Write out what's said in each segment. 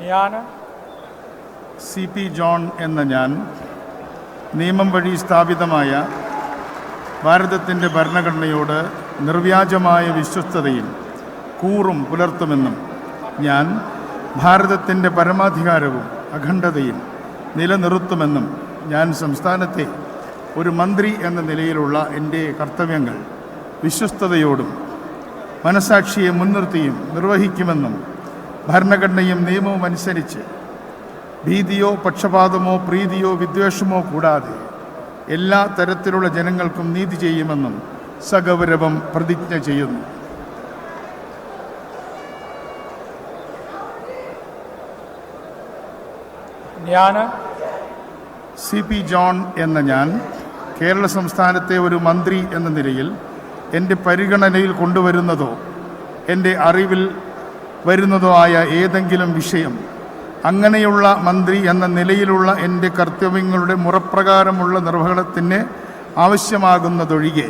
ഞാൻ CP John എന്ന ഞാൻ നിയമം വഴി സ്ഥാപിതമായ ഭാരതത്തിൻ്റെ ഭരണഘടനയോട് നിർവ്യാജമായ വിശ്വസ്തതയും കൂറും പുലർത്തുമെന്നും ഞാൻ ഭാരതത്തിൻ്റെ പരമാധികാരവും അഖണ്ഡതയും നിലനിർത്തുമെന്നും ഞാൻ സംസ്ഥാനത്തെ ഒരു മന്ത്രി എന്ന നിലയിലുള്ള എൻ്റെ കർത്തവ്യങ്ങൾ വിശ്വസ്തയോടും മനസാക്ഷിയെ മുൻനിർത്തിയും നിർവഹിക്കുമെന്നും ഭരണഘടനയും നിയമവും അനുസരിച്ച് ഭീതിയോ പക്ഷപാതമോ പ്രീതിയോ വിദ്വേഷമോ കൂടാതെ എല്ലാ തരത്തിലുള്ള ജനങ്ങൾക്കും നീതി ചെയ്യുമെന്നും സഗൗരവം പ്രതിജ്ഞ ചെയ്യുന്നു. ഞാൻ CP ജോൺ എന്ന ഞാൻ കേരള സംസ്ഥാനത്തെ ഒരു മന്ത്രി എന്ന നിലയിൽ എൻ്റെ പരിഗണനയിൽ കൊണ്ടുവരുന്നതോ എൻ്റെ അറിവിൽ വരുന്നതോ ആയ ഏതെങ്കിലും വിഷയം അങ്ങനെയുള്ള മന്ത്രി എന്ന നിലയിലുള്ള എൻ്റെ കർത്തവ്യങ്ങളുടെ മുറപ്രകാരമുള്ള നിർവഹണത്തിന് ആവശ്യമാകുന്നതൊഴികെ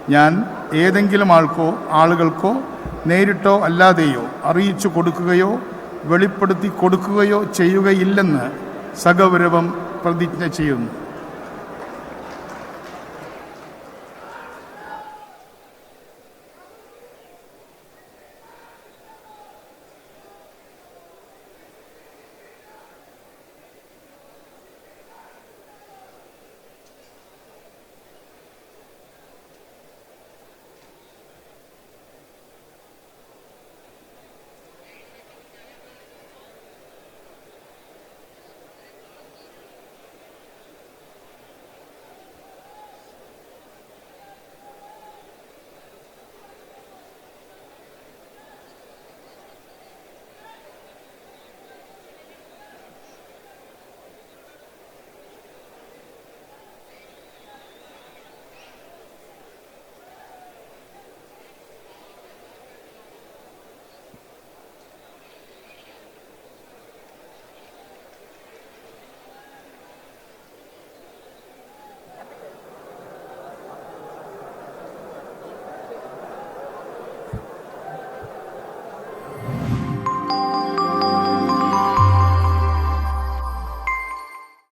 ഞാൻ ഏതെങ്കിലും ആളുകൾക്കോ നേരിട്ടോ അല്ലാതെയോ അറിയിച്ചു കൊടുക്കുകയോ വെളിപ്പെടുത്തി കൊടുക്കുകയോ ചെയ്യുകയില്ലെന്ന് സഗൗരവം പ്രതിജ്ഞ ചെയ്യുന്നു.